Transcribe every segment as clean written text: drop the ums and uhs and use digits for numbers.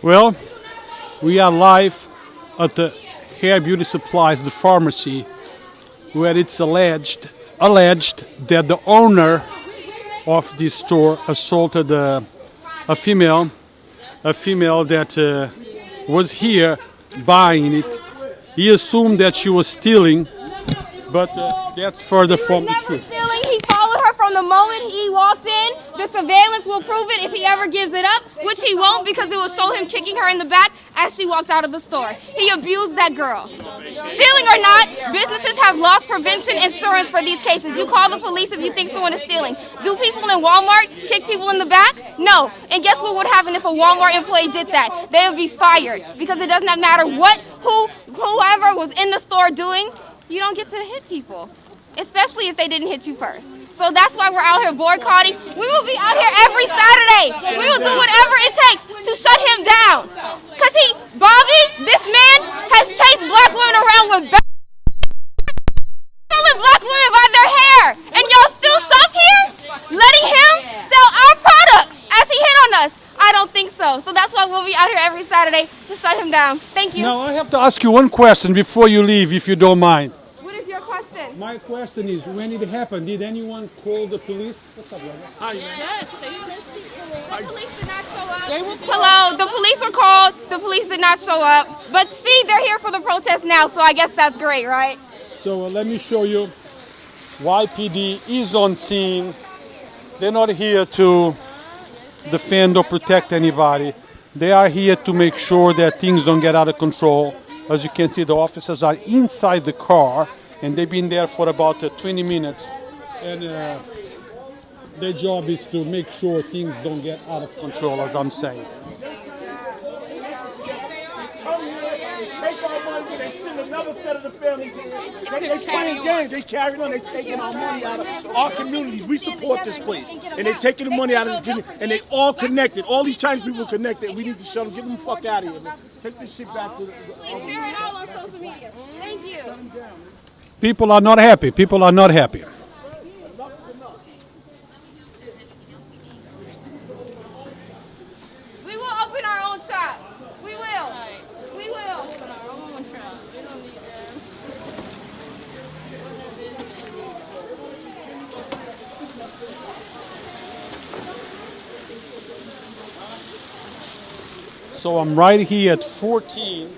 Well, we are live at the Hair Beauty Supplies, the pharmacy, where it's alleged that the owner of this store assaulted a female that was here buying it. He assumed that she was stealing, but that's further from the truth. Stealing. He followed her from the moment he walked in. The surveillance will prove it if he ever gives it up, which he won't because it will show him kicking her in the back as she walked out of the store. He abused that girl. Stealing or not, businesses have loss prevention insurance for these cases. You call the police if you think someone is stealing. Do people in Walmart kick people in the back? No. And guess what would happen if a Walmart employee did that? They would be fired because it does not matter whoever was in the store doing, you don't get to hit people, especially if they didn't hit you first. So that's why we're out here boycotting. We will be out here every Saturday. We will do whatever it takes to shut him down. Because Bobby, this man, has chased black women around with stealing black women by their hair. And y'all still shop here? Letting him sell our products as he hit on us? I don't think so. So that's why we'll be out here every Saturday to shut him down. Thank you. Now, I have to ask you one question before you leave, if you don't mind. What is your question? My question is, when it happened, did anyone call the police? What's up, brother? Hi, yes, the police did not show up. Hello, the police were called. The police did not show up. But see, they're here for the protest now, so I guess that's great, right? So let me show you. YPD is on scene. They're not here to defend or protect anybody. They are here to make sure that things don't get out of control. As you can see, the officers are inside the car, and they've been there for about 20 minutes. And their job is to make sure things don't get out of control, as I'm saying. Take our money, they send another set of the families in. They playing games, they carrying on, they taking our money out of our communities. We support this place. And they taking the money out of the community. And they all connected. All these Chinese people connected. We need to shut them, get them the fuck out of here, man. Take this shit back to the... Please share it all on social media. Thank you. People are not happy. People are not happy. We will open our own shop. We will. We will. Open our own shop. We don't need that. So I'm right here at 14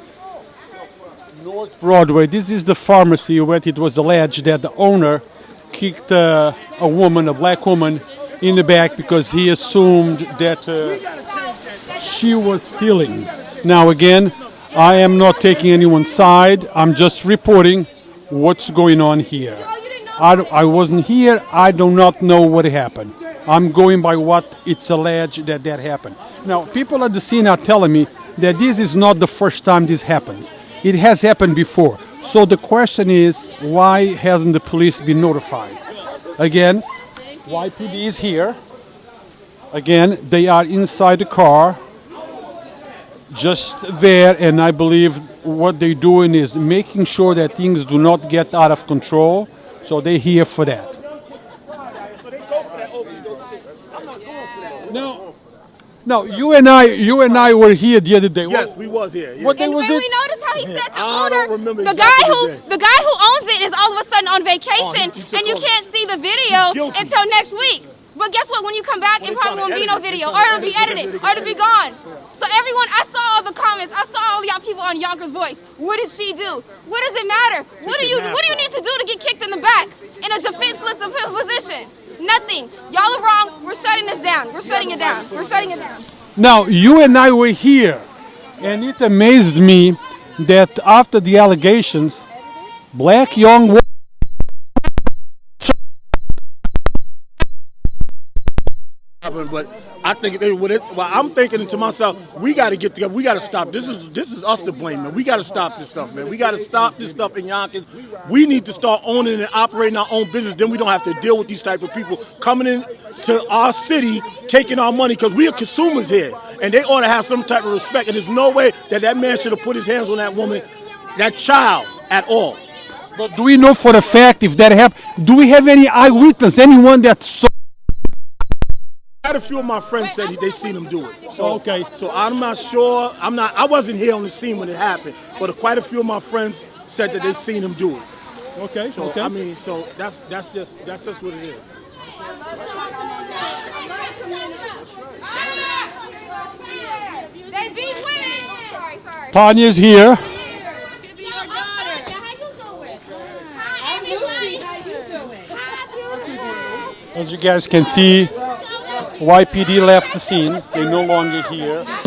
North Broadway. This is the pharmacy where it was alleged that the owner kicked a black woman, in the back because he assumed that she was stealing. Now again, I am not taking anyone's side. I'm just reporting what's going on here. I wasn't here. I do not know what happened. I'm going by what it's alleged that happened. Now, people at the scene are telling me that this is not the first time this happens. It has happened before. So the question is, why hasn't the police been notified? Again, YPD is here. Again, they are inside the car, just there, and I believe what they're doing is making sure that things do not get out of control. So they're here for that. No, you and I were here the other day. Yes, we was here. Yeah. What day was it? We noticed how he said the I owner, don't remember the exactly guy who owns it is all of a sudden on vacation, and you can't see the video until next week. But guess what? When you come back, it probably won't be no video, or it'll be edited, or it'll be gone. So everyone, I saw all the comments. I saw all y'all people on Yonkers Voice. What did she do? What does it matter? What do you need to do to get kicked in the back in a defenseless position? Nothing. Y'all are wrong. We're shutting this down. We're shutting it down. We're shutting it down. Now, you and I were here, and it amazed me that after the allegations, black young women. But I think I'm thinking to myself, we got to get together. We got to stop. This is us to blame, man. We got to stop this stuff, man. We got to stop this stuff in Yonkers. We need to start owning and operating our own business. Then we don't have to deal with these type of people coming in to our city, taking our money, because we are consumers here, and they ought to have some type of respect. And there's no way that man should have put his hands on that woman, that child, at all. But do we know for a fact if that happened? Do we have any eyewitness, anyone that saw? Quite a few of my friends said they seen him do it. So Okay. So I'm not sure. I wasn't here on the scene when it happened, but quite a few of my friends said that they seen him do it. Okay. So Okay. I mean, so that's just what it is. They beat women. Sorry. Tonia's here. How you doing? As you guys can see, YPD left the scene. They're no longer here. So, 9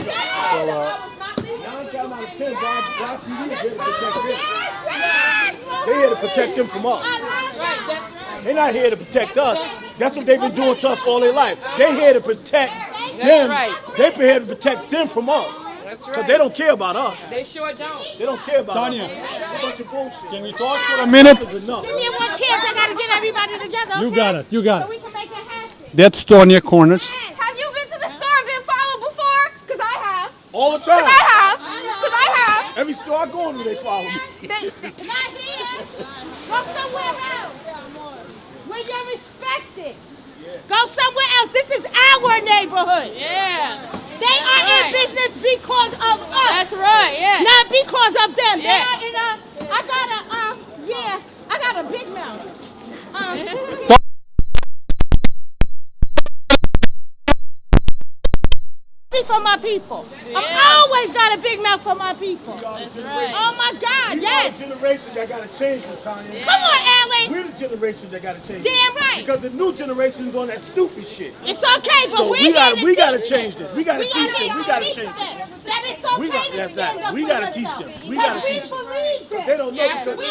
times out of 10, Black PD is here to protect them. They're here to protect them from us. They're not here to protect us. That's what they've been doing to us all their life. They're here to protect them. They've been here to protect them from us. Because they don't care about us. They sure don't. They don't care about Tonia, us. A bunch of bullshit. can we talk for a minute? Enough. Give me one chance. I gotta get everybody together. You okay? got it. You got So we it. can make it happen. That's Tonia Conner. Have you been to the store and been followed before? Because I have. All the time. Because I have. Every store I go into, they follow me. Not here. Go somewhere else. Where you're respected. Go somewhere else. This is our neighborhood. Yeah. They are in business because of us. That's right, yes. Not because of them. Yes. They are in I got a big mouth. For my people. I've always got a big mouth for my people. That's right. Oh my God, yes. We're the generation that got to change this, Tonya. Come on, Allie. We're the generation that got to change Damn this. right. Because the new generation's on that stupid shit. It's okay, but So we got to change this. We got to teach them. We got to change them. That it's okay We got- to that's stand that. up We for gotta yourself. teach them. We gotta Because teach them. believe them. They don't know Yes, because we we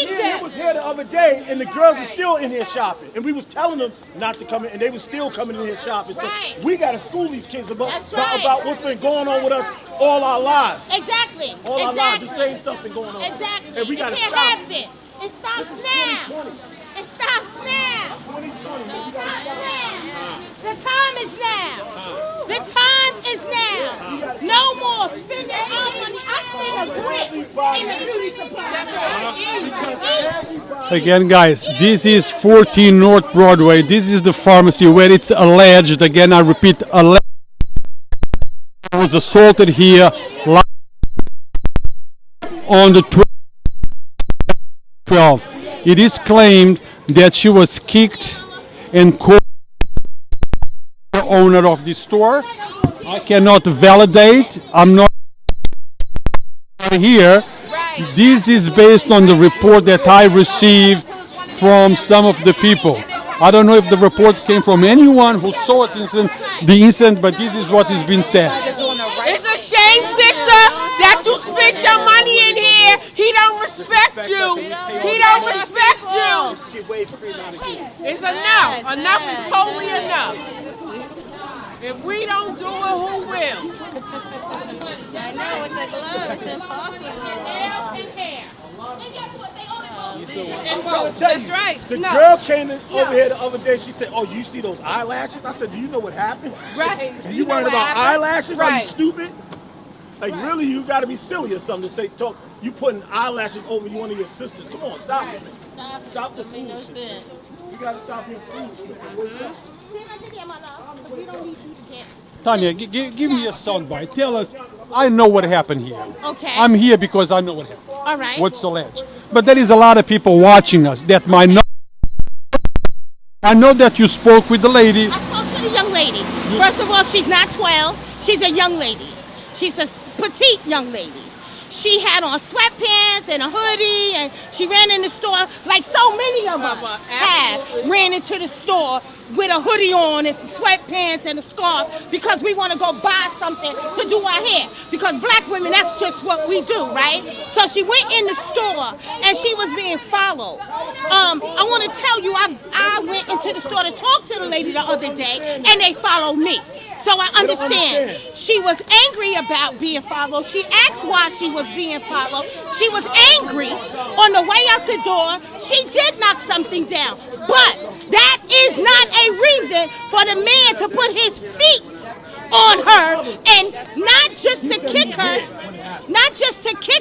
believe them. was here the other day and the girls were still in here shopping and we was telling them not to come in and they were still coming in here shopping. So Right. we got to school these kids about That's right. what's been going on with us all our lives. Exactly. All our lives, the Exactly. same stuff been going on. Exactly. And we got to it can't stop. happen. It stops This is now. 2020. It stops now. 2020, man, we It gotta stops stop. now. The time is now. The time is now. No more spending our money. I spend a brick in the beauty supply store. Again, guys, this is 14 North Broadway. This is the pharmacy where it's alleged, again, I repeat, alleged, was assaulted here on the 12th. It is claimed that she was kicked and called the owner of the store. I cannot validate. I'm not here. This is based on the report that I received from some of the people. I don't know if the report came from anyone who saw the incident, but this is what has been said. It's a shame, sister, that you spent your money in here. He don't respect you. He don't respect you. It's enough. Enough is totally enough. If we don't do it, who will? I know with the gloves, it's impossible. Nails and hair. And guess what? They only And both. That's right. The girl came in over here the other day. She said, "Oh, you see those eyelashes?" I said, "Do you know what happened? Right. You worried about eyelashes? Are Right. you stupid? Like really, you got to be silly or something to say talk. You putting eyelashes over one of your sisters? Come on, stop it. Stop the foolishness. You got to stop being foolish, man. Wake up. Tanya, give me a soundbite. Tell us. I know what happened here. Okay. I'm here because I know what happened. All right. What's alleged. But there is a lot of people watching us that might not. I know that you spoke with the lady. I spoke to the young lady. First of all, she's not 12. She's a young lady. She's a petite young lady. She had on sweatpants and a hoodie, and she ran in the store like so many of us have ran into the store with a hoodie on and some sweatpants and a scarf because we want to go buy something to do our hair. Because black women, that's just what we do, right? So she went in the store and she was being followed. I want to tell you, I went into the store to talk to the lady the other day, and they followed me. So I understand. She was angry about being followed. She asked why she was being followed. She was angry. On the way out the door, she did knock something down. But that is not a reason for the man to put his feet on her and not just to kick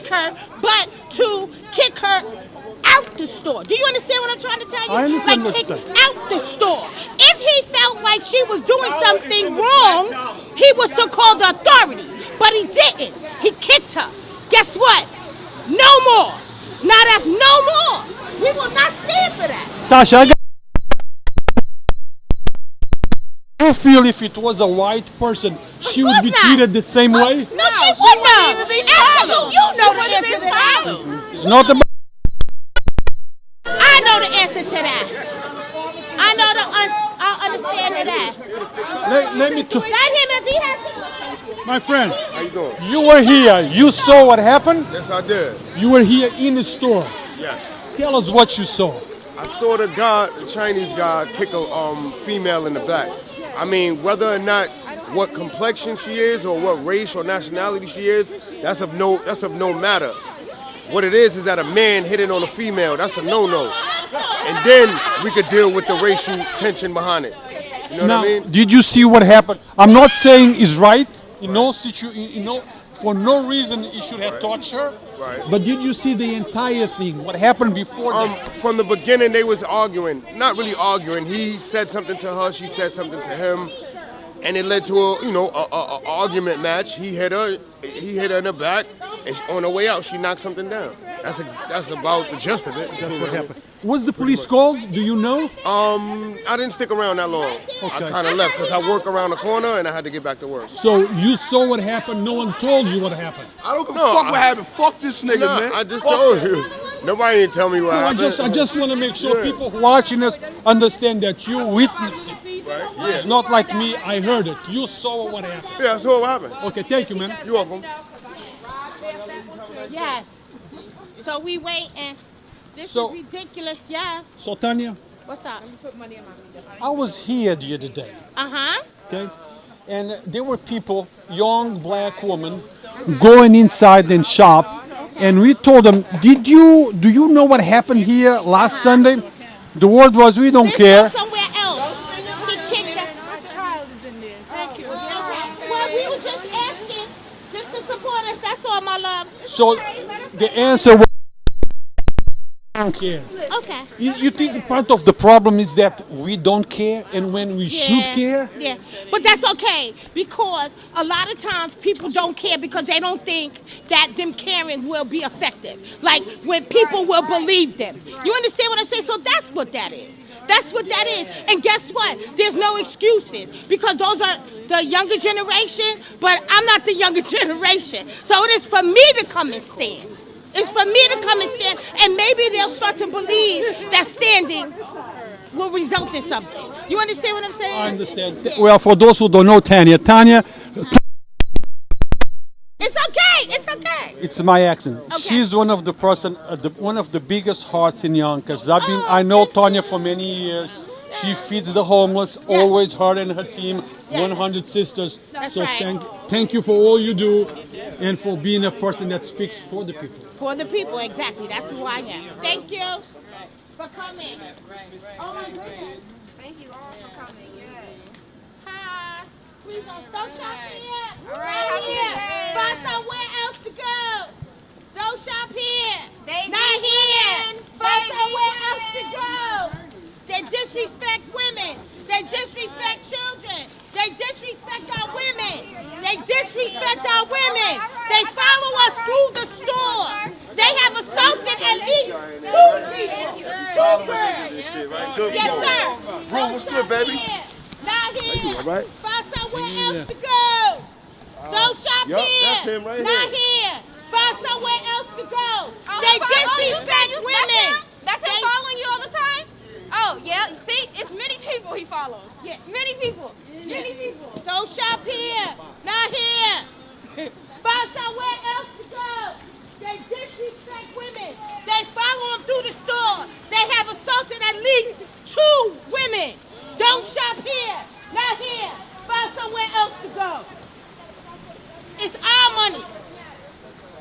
her, but to kick her out the store. Do you understand what I'm trying to tell you? I understand what kick you're saying. out the store. If he felt like like she was doing something wrong, he was to call the authorities. But he didn't. He kicked her. Guess what? No more. No more. We will not stand for that. Tasha, I feel if it was a white person, she would be treated the same way? No, she wouldn't have. Absolutely. You know what it is. It's not about... I know the answer to that. I know I understand that. Let me talk. Let him if he has to. My friend, How you doing? you were here. You saw what happened? Yes, I did. You were here in the store. Yes. Tell us what you saw. I saw the Chinese guy, kick a female in the back. I mean, whether or not what complexion she is or what race or nationality she is, that's of no matter. What it is that a man hitting on a female, that's a no-no. And then we could deal with the racial tension behind it. You know Now, what I mean? did you see what happened? I'm not saying it's right. For no reason he should have touched her. Right. But did you see the entire thing? What happened before that? From the beginning, they was arguing. Not really arguing. He said something to her. She said something to him, and it led to a argument match. He hit her in the back, and on her way out, she knocked something down. That's about the gist of it. That's what happened. Was the police called? Do you know? I didn't stick around that long. Okay. I kind of left because I work around the corner and I had to get back to work. So you saw what happened. No one told you what happened. I don't give a fuck what happened. Fuck this nigga, No, man. I just told you. Nobody didn't tell me what I happened. just want to make sure people watching us understand that you witnessed it. Right? Yeah. It's not like me. I heard it. You saw what happened. Yeah, I saw what happened. Okay, thank you, man. You're welcome. Yes. So we waiting. This So- is ridiculous. Yes. So Tanya, What's up? I was here the other day. Uh-huh. Okay, and there were people, young black women, going inside and shop, and we told them, do you know what happened here last Sunday? The word was, we don't This care. was somewhere else. He kicked her. My child is in there. Thank you. Okay. Well, we were just asking, just to support us. That's all, my love. So the answer was, we don't care. Okay. You think part of the problem is that we don't care, and when we should care? Yeah, but that's okay because a lot of times people don't care because they don't think that them caring will be effective. Like when people will believe them. You understand what I'm saying? So that's what that is. That's what that is. And guess what? There's no excuses because those are the younger generation, but I'm not the younger generation. So it is for me to come and stand. It's for me to come and stand, and maybe they'll start to believe that standing will result in something. You understand what I'm saying? I understand. Well, for those who don't know Tanya, It's okay. It's okay. it's my accent. Okay. She's one of the biggest hearts in Yonkers. I know Tonya for many years. She feeds the homeless, always her and her team, 100 sisters. That's so right. thank you for all you do and for being a person that speaks for the people. For the people, exactly. That's who I am. Thank you for coming. Oh my goodness. Thank you all for coming. Yes. Hi. Please don't shop here. All right, have a good day. Find somewhere else to go. Don't shop here. They Not need here. women. Find They somewhere need else to go. They disrespect women. They disrespect children. They disrespect our women. They disrespect our women. They follow us through the store. They have assaulted at least 2 people. 2 girls. Yes, sir. Bro, what's good, baby? Not here. All right? Find somewhere else to go. Don't shop Yup, here. that's him right Not here. Find somewhere else to go. Oh, They you disrespect women. That's him following you all the time? Oh, yeah. See, it's many people he follows. Yeah. Many people. Many people. Don't shop here. Not here. Find somewhere else to go. They disrespect women. They follow them through the store. They have assaulted at least 2 women. Don't shop here. Not here. Find somewhere else to go. It's our money.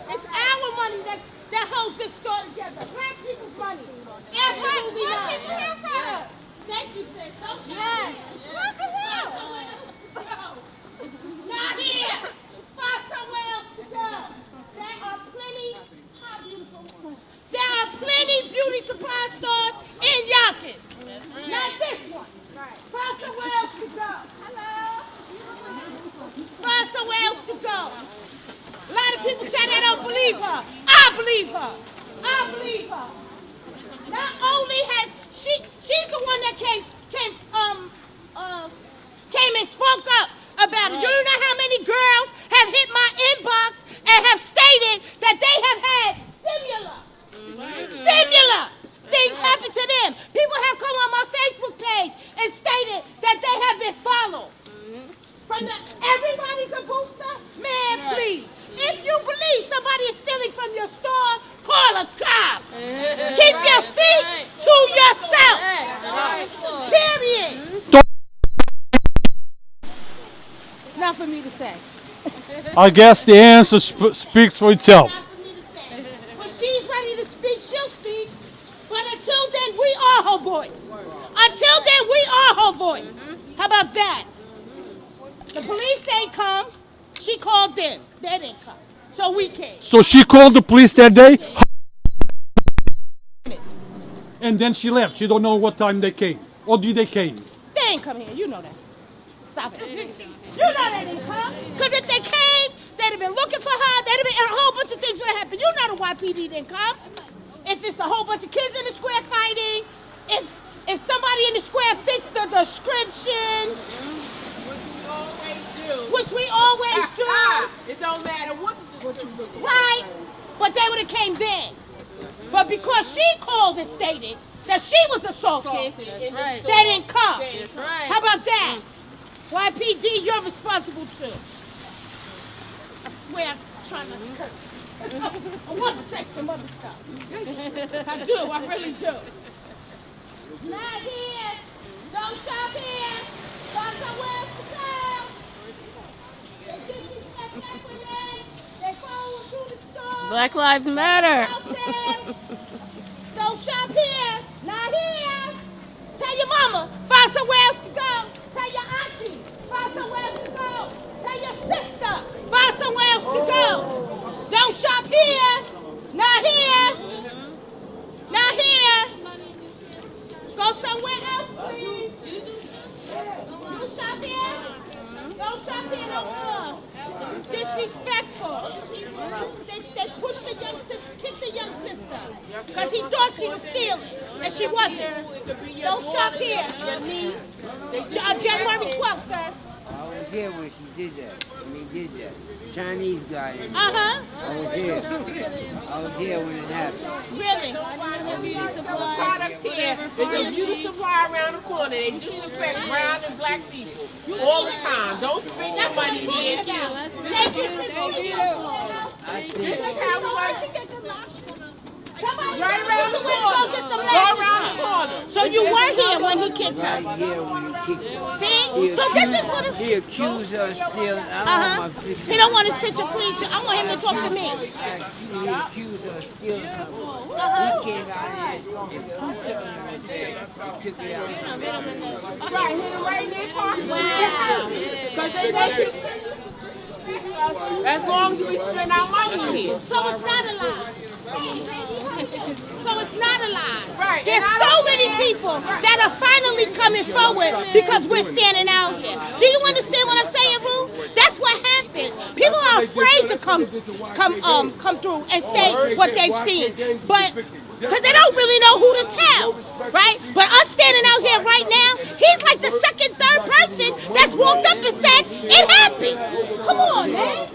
It's our money that holds this store together. Black people's money. Absolutely Black not. people care for us. Thank you, sis. Don't shop Yes. here. What the Find hell? somewhere else to go. Not here. Find somewhere else to go. There are plenty. How beautiful. There are plenty beauty supply stores in Yonkers. Not this one. Find somewhere else to go. believe her. I believe her. I believe her. Not only has she's the one that came and spoke up about it. You know how many girls have hit my inbox and have stated that they have had similar things happen to them. People have come on my Facebook page and stated that they have been followed. Everybody's a booster? Man, please. If you believe somebody is stealing from your store, call a cop. Keep your feet to yourself. Period. It's not for me to say. I guess the answer speaks for itself. When she's ready to speak, she'll speak. But until then, we are her voice. Until then, we are her voice. How about that? The police ain't come. She called them. They didn't come. So we came. So she called the police that day? And then she left. She don't know what time they came. Or did they came? They ain't come here. You know that. Stop it. You know they didn't come. Because if they came, they'd have been looking for her. They'd have been, and a whole bunch of things would have happened. You know the YPD didn't come. If it's a whole bunch of kids in the square fighting, if somebody in the square fits the description, which we always do. It don't matter what the description looks like. Right. But they would have came then. But because she called and stated that she was assaulted, they didn't come. That's right. How about that? YPD, you're responsible too. I swear I'm trying not to curse. I want to say some other stuff. I do, I really do. Not here. Don't shop here. Got somewhere else to go. They disrespect women. They follow through the store. Black Lives Matter. Don't shop here. Not here. Tell your mama, find somewhere else to go. Tell your auntie, find somewhere else to go. Tell your sister, find somewhere else to go. Don't shop here. Not here. Not here. Go somewhere else, please. You shop here. Don't shop here no more. Disrespectful. They pushed the young sister, kicked the young sister. Because he thought she was stealing, and she wasn't. Don't shop here. January 12th, sir. I was here when she did that. When he did that. Chinese guy. Uh-huh. I was here. I was here when it happened. Really? Product here. There's a beauty supply around the corner. They disrespect brown and black people all the time. Don't spend your money here. Thank you, sister. This is how we like. Somebody Right around the corner. Go around the corner. So you were here when he kicked her. Right here when he kicked her. See? So this is what He accused her of stealing. I don't want my picture. he don't want his picture, please. I want him to talk to me. He accused her of stealing something. He came out here and pushed her in her bag and took it out. Right, hit it right in their parking lot. Because they as long as we spend our money here. So it's not a lie. So it's not a lie. Right. There's so many people that are finally coming forward because we're standing out here. Do you understand what I'm saying, Rue? That's what happens. People are afraid to come through and say what they've seen, but because they don't really know who to tell, right? But us standing out here right now, he's like the second, third person that's walked up and said it happened. Come on, man.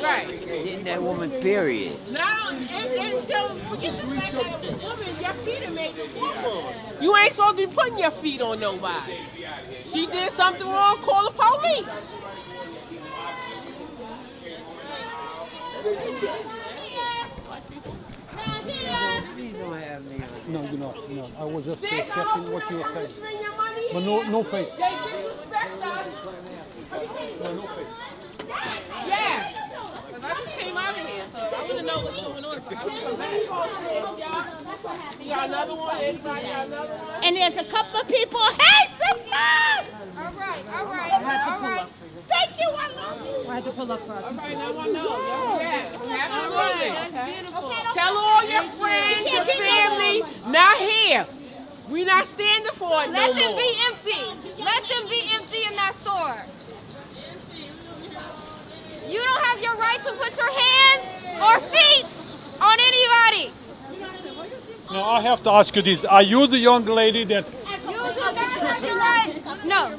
Right. Didn't that woman, period. No, and don't forget the fact that the woman, your feet are made to walk on. You ain't supposed to be putting your feet on nobody. She did something wrong, call the police. Please don't have me on. No, you're not. No, I was just Sis, checking what you were saying. spend your money But no face. They disrespect us. No face. Yeah. Because I just came out of here, so I want to know what's going on. You got another one? You got another one? And there's a couple of people. Hey, sister! All right. Thank you. I love you. I had to pull up first. All right, now I know. Yeah, absolutely. That's beautiful. Tell all your friends, your family, not here. We're not standing for it no Let more. them be empty. Let them be empty in that store. You don't have your right to put your hands or feet on anybody. Now I have to ask you this: are you the young lady that? You do not have your right. No.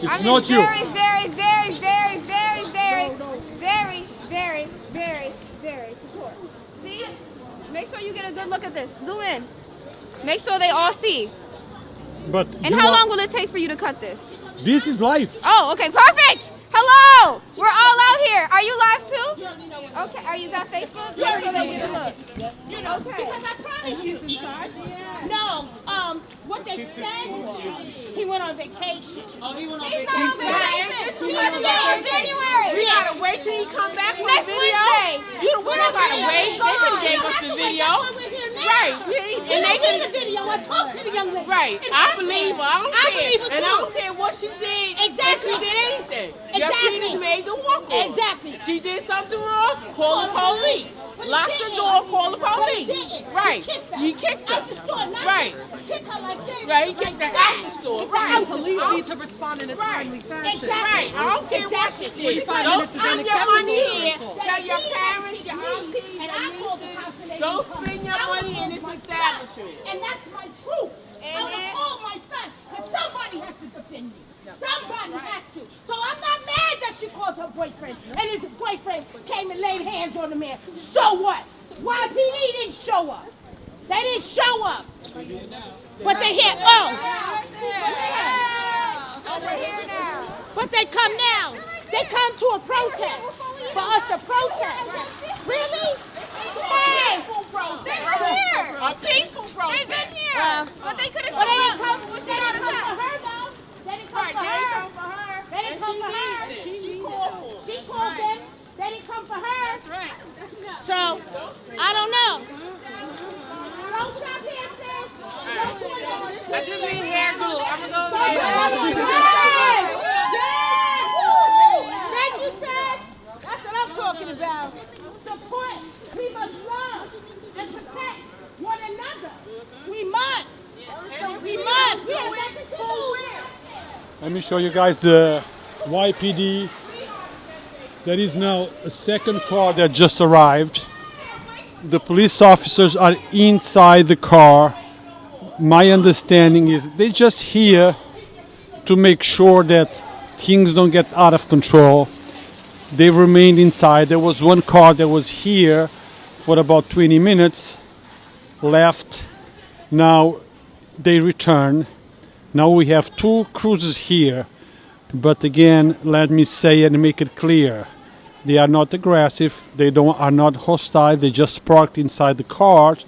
It's not you. Very, very, very, very, very, very, very, very, very, very secure. See? Make sure you get a good look at this. Zoom in. Make sure they all see. But And how long will it take for you to cut this? This is life. Oh, okay, perfect. Hello. We're all out here. Are you live too? Okay. Are you on Facebook? Make sure they get a look. Okay. Because I promise you. No, what they said was he went on vacation. Oh, he went on He's not on vacation. vacation. He has to get in January. We gotta wait till he come back for Next the video. Wednesday. You don't gotta wait. They done gave us the video. Right. And they did the video. I talked to the young lady. Right. I believe her. I don't care. believe her And I too. don't care what she did. Exactly. If she did anything. Exactly. She made the walk off. Exactly. She did something wrong. Call the police. Lock the door. Call the police. Right. He kicked her. Out the store. Not Right. just kick her like this. Right. He kicked her out the store. Right. Police need to respond in a timely fashion. Right. I don't care what she did. 45 Don't minutes is spend your unacceptable money for here. assault. Tell your parents, your aunties, And your I called the nieces. cops and they Don't didn't come. spend your I would money in call this my establishment. son, and that's my truth. I would call my son, because somebody has to defend me. Somebody has to. So I'm not mad that she called her boyfriend, and his boyfriend came and laid hands on the man. So what? YPD didn't show up. They didn't show up. But they here. But they come now. They come to a protest. For us to protest. Really? Hey! They were here. A peaceful protest. They've been here. But they could have But they shown didn't come up for when she got attacked. her though. They didn't come Right, for they her. come for her. They didn't come for her. She called for them. She called them. They didn't come for her. That's right. So, I don't know. Don't stop here, sis. I just need hair glue. I'm gonna go Yes! there. Yes! Thank you, sis. That's what I'm talking about. Support. We must love and protect one another. We must. We must. We have nothing to lose. Let me show you guys the YPD. There is now a second car that just arrived. The police officers are inside the car. My understanding is they're just here to make sure that things don't get out of control. They remained inside. There was one car that was here for about 20 minutes, left. Now they return. Now we have two cruisers here. But again, let me say and make it clear. They are not aggressive. They are not hostile. They just parked inside the cars.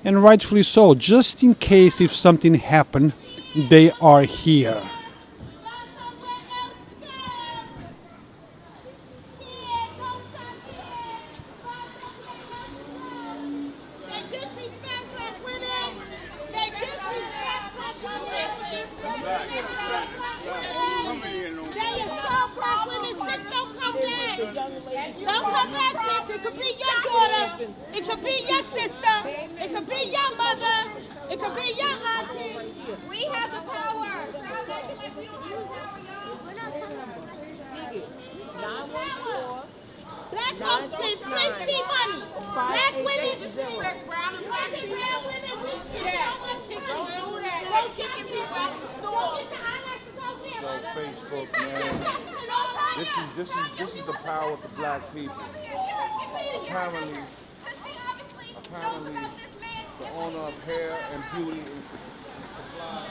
And rightfully so. Just in case if something happened, they are here. They disrespect black women. They disrespect black women. They assault black women. Sis, don't come back. Don't come back, sis. It could be your daughter. It could be your sister. It could be your mother. It could be your auntie. We have the power. Stop acting like we don't have the power, y'all. We're not Black folks spend plenty money. Black women, brown and black women, we spend so much money. Don't do that. Don't kicking people out the store. Don't get your eyelashes off there, mother. Facebook, man. This is the power of the black people. Apparently, the owner of hair and beauty is supply.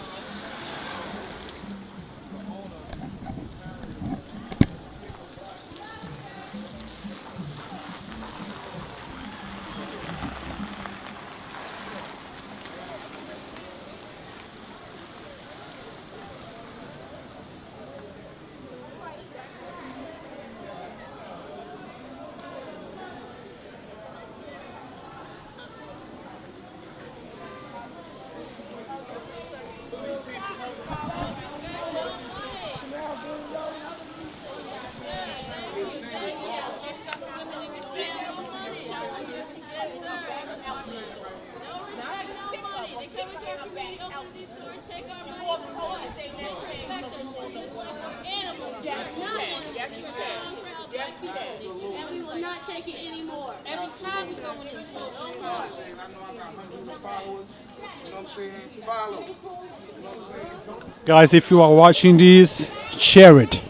Yes, you can. Yes, he has. And we will not take it anymore. Every time we go in the store, no more. I know I got hundreds of followers. You know what I'm saying? Follow. You know what I'm saying? Guys, if you are watching this, share it.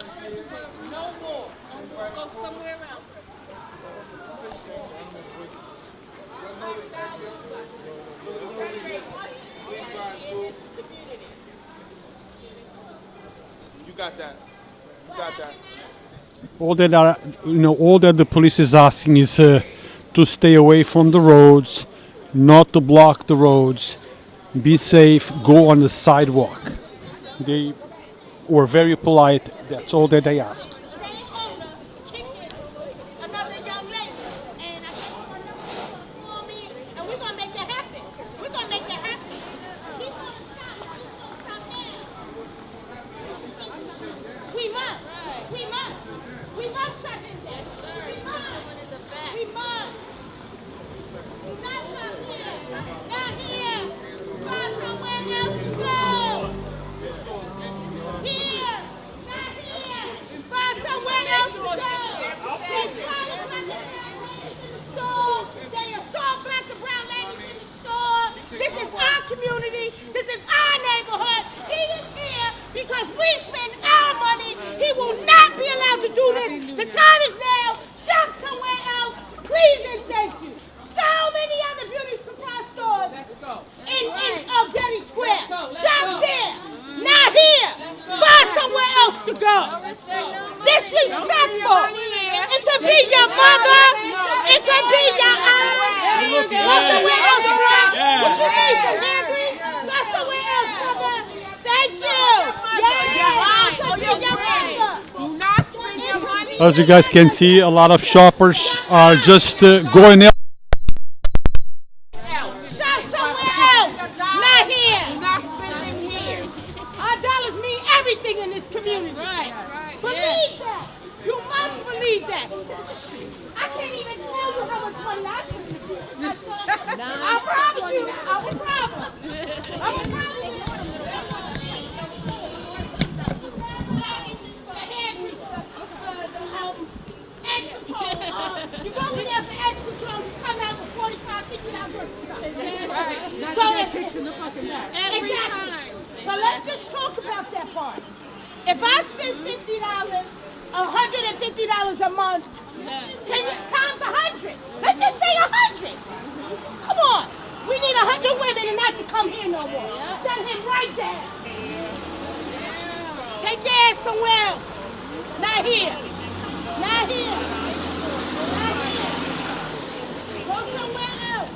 No more. Go somewhere else. You got that. You got that. All that the police is asking is to stay away from the roads, not to block the roads, be safe, go on the sidewalk. They were very polite. That's all that they ask. Same owner kicked another young lady, and I think one of them for me, and we're gonna make that happen. We're gonna make that happen. He's gonna stop. He's gonna stop now. We must. We must. We must shut him down. We must. We must. Not shut here. Not here. Find somewhere else to go. Here. Not here. Find somewhere else to go. They follow black and brown ladies in the store. They assault black and brown ladies in the store. This is our community. This is our neighborhood. He is here because we spend our money. He will not be allowed to do this. The time is now. Shop somewhere else. Please and thank you. So many other beauty supply stores in Getty Square. Shop there. Not here. Find somewhere else to go. Disrespectful. It could be your mother. It could be your aunt. Go somewhere else, bro. What you need, some hamburgers? Go somewhere else, brother. Thank you. Yeah. It could be your mother. Do not spend your money. As you guys can see, a lot of shoppers are just going out. Shop somewhere else. Not here. Do not spend them here. Our dollars mean everything in this community. Right. Believe that. You must believe that. I can't even tell you how much money I spent. I promise you. I will promise. I will promise you. The hair greaser, edge control. You go in there for edge control, you come out with $45, $50 worth of stuff. That's right. So every time. So let's just talk about that part. If I spend $50, $150 a month, times 100. Let's just say 100. Come on. We need 100 women and not to come here no more. Send him right down. Take your ass somewhere else. Not here. Not here. Not here. Go somewhere else.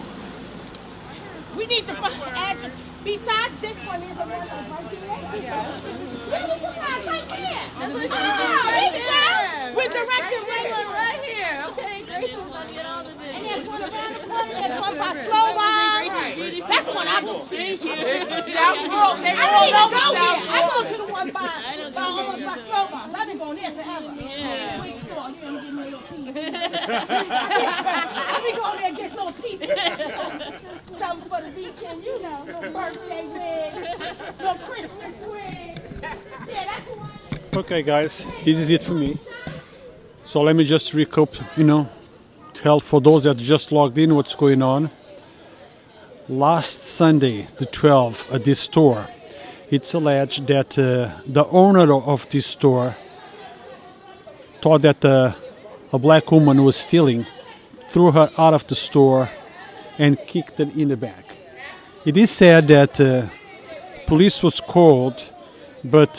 We need to find an address. Besides this one, there's a one right here. Beauty supplies right here. That's what it's there we go. We're directing right here. Okay, Grace is going to get all the business. And there's one around the corner. There's one by Slow Mom. That's one I go to. Thank you. South Brook. I don't even go there. I go to the one by almost by Slow Mom. I've been going there forever. Yeah. Wait for you and give me a little piece. I've been going there and get little pieces. Something for the weekend, you know. Little birthday wig, little Christmas wig. Yeah, that's why. Okay, guys, this is it for me. So let me just recap, tell for those that just logged in what's going on. Last Sunday, the 12th, at this store, it's alleged that the owner of this store thought that a black woman was stealing, threw her out of the store, and kicked her in the back. It is said that police was called, but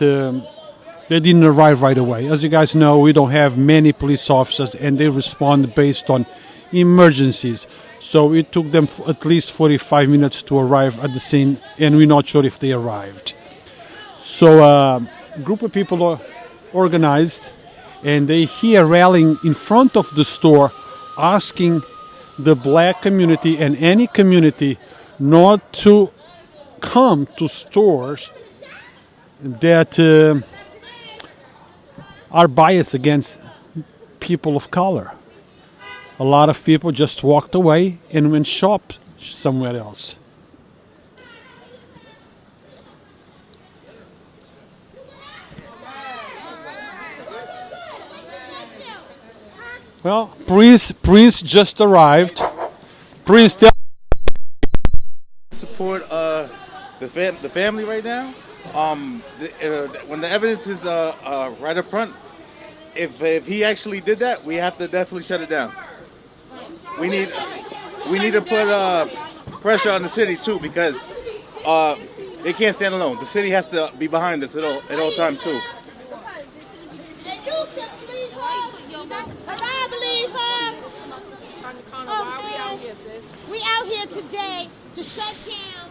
they didn't arrive right away. As you guys know, we don't have many police officers, and they respond based on emergencies. So it took them at least 45 minutes to arrive at the scene, and we're not sure if they arrived. So a group of people are organized, and they here rallying in front of the store, asking the black community and any community not to come to stores that are biased against people of color. A lot of people just walked away and went shop somewhere else. Well, Prince just arrived. Prince, tell support the family right now. When the evidence is right up front, if he actually did that, we have to definitely shut it down. We need to put pressure on the city too, because they can't stand alone. The city has to be behind us at all times too. I believe her. We out here today to shut down.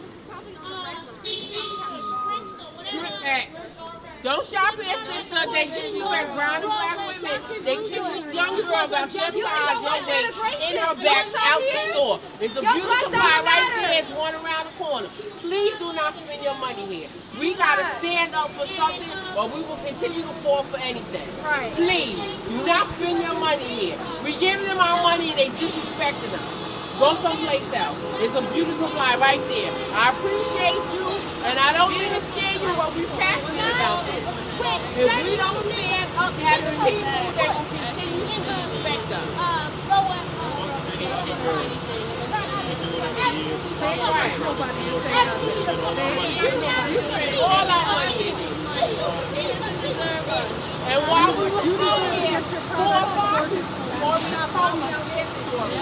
Don't shop here, sister. They disrespect brown and black women. They kick these young girls out your size, your weight, in her back, out the store. It's a beauty supply right there. It's one around the corner. Please do not spend your money here. We got to stand up for something, or we will continue to fall for anything. Please, do not spend your money here. We giving them our money and they disrespecting us. Go someplace else. There's a beauty supply right there. I appreciate you, and I don't mean to scare you, but we're passionate about this. If we don't stand up as a people, they will continue to disrespect us. All our money in it. And while we were still here, 4 or 5 people told us their story.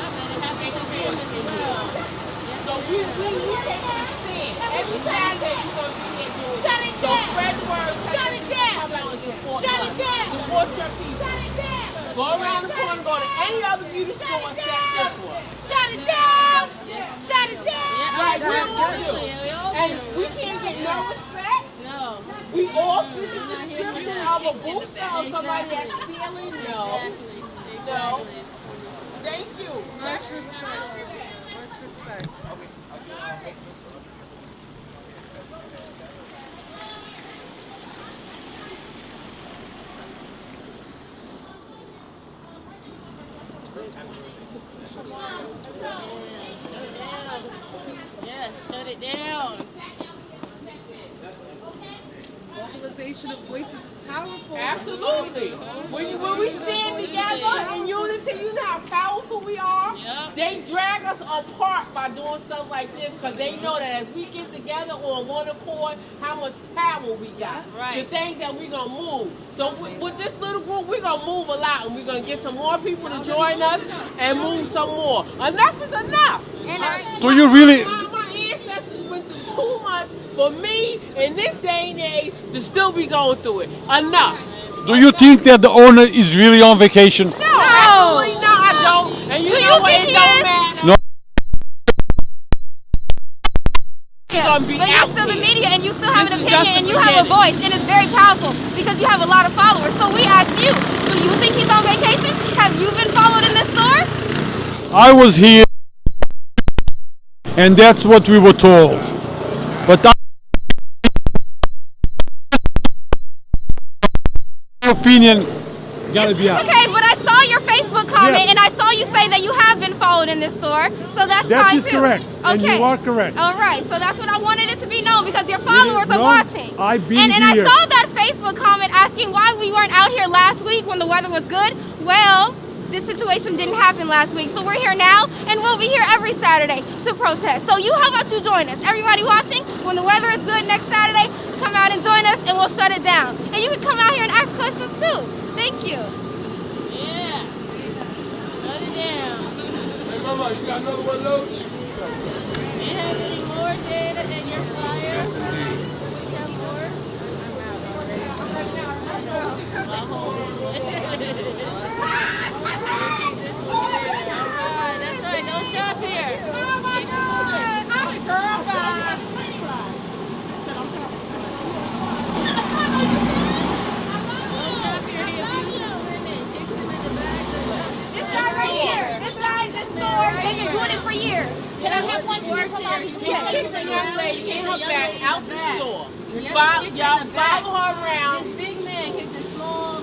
So we take a stand. Every Saturday we're going to be here doing it. So spread the word. Shut it down. Shut it down. Support your people. Shut it down. Go around the corner, go to any other beauty store and set this one. Shut it down. Shut it down. Right, we all do. And we can't get no respect. No. We all fit the description of a booster of somebody that's stealing. No. No. Thank you. Much respect. Much respect. Yes, shut it down. Mobilization of voices is powerful. Absolutely. When we stand together in unity, you know how powerful we are? Yep. They drag us apart by doing stuff like this because they know that if we get together on one accord, how much power we got. Right. The things that we're going to move. So with this little group, we're going to move a lot, and we're going to get some more people to join us and move some more. Enough is enough. do you really? My ancestors went through too much for me in this day and age to still be going through it. Enough. Do you think that the owner is really on vacation? No, absolutely not. I don't. And you know what? It don't matter. No. But you're still the media and you still have an opinion and you have a voice and it's very powerful because you have a lot of followers. So we ask you, do you think he's on vacation? Have you been followed in this store? I was here, and that's what we were told. But opinion gotta be out. Okay, but I saw your Facebook comment Yes. and I saw you say that you have been followed in this store, so that's That fine is too. correct, Okay. and you are correct. All right, so that's what I wanted it to be known because your followers are No, watching. I've been and I here. saw that Facebook comment asking why we weren't out here last week when the weather was good. Well, this situation didn't happen last week, so we're here now, and we'll be here every Saturday to protest. So how about you join us? Everybody watching, when the weather is good next Saturday, come out and join us, and we'll shut it down. And you can come out here and ask questions too. Thank you. Yeah. Shut it down. Hey, Mama, you got another one of those? Do you have any more data in your flyer? You have more? Alright, that's right. Don't shop here. Oh my God! I'm a girl guy. This guy right here, this store, they've been doing it for years. Can I have one more? You kicked the young lady in her back out the store. Y'all follow her around. This big man kicked this small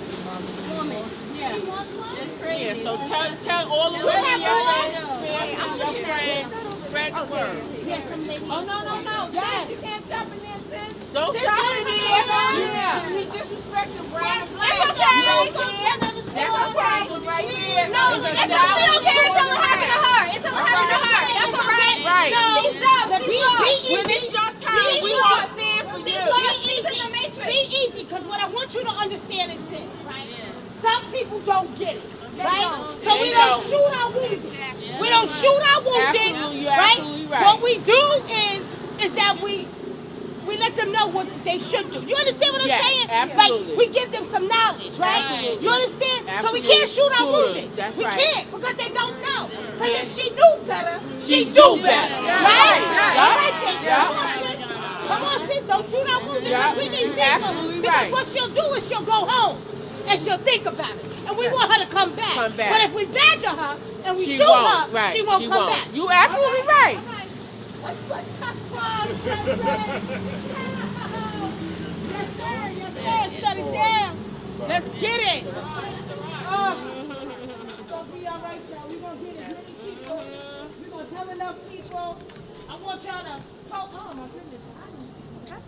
woman. Yeah. That's crazy. Yeah, so tell all the women your friends, spread the word. Yes, some lady. Oh, no. Yes, you can't shop in there, sis. Don't Sis, shop what in is here. it? Yeah. He disrespected Brown. It's okay. They That's a problem right there. No, she don't care until it happened to her. Until it happened to her. That's all right. Right. No, she's dumb. She's lost. When it's your turn, we won't stand for you. She's in the matrix. Be easy, because what I want you to understand is this, right? Some people don't get it, right? So we don't shoot our wounded. We don't shoot our wounded, right? What we do is that we let them know what they should do. You understand what I'm saying? Absolutely. Like, we give them some knowledge, right? Absolutely. You understand? Absolutely. So we can't shoot our wounded. That's we right. can't, because they don't know. Because if she knew better, she do better, right? All right, then. Come on, sis, don't shoot our wounded, because we need people. Absolutely Because right. what she'll do is she'll go home and she'll think about it. And we want her to come back. But if we badger her and we shoot her, she won't come back. You absolutely right. Yes, sir. Shut it down. Let's get it. It's going to be all right, y'all. We're going to get as many people. We're going to tell enough people. I want y'all to... Oh, my goodness. That's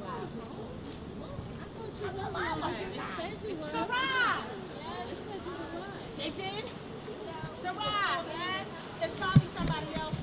Sarah. They did? Sarah. It's probably somebody else.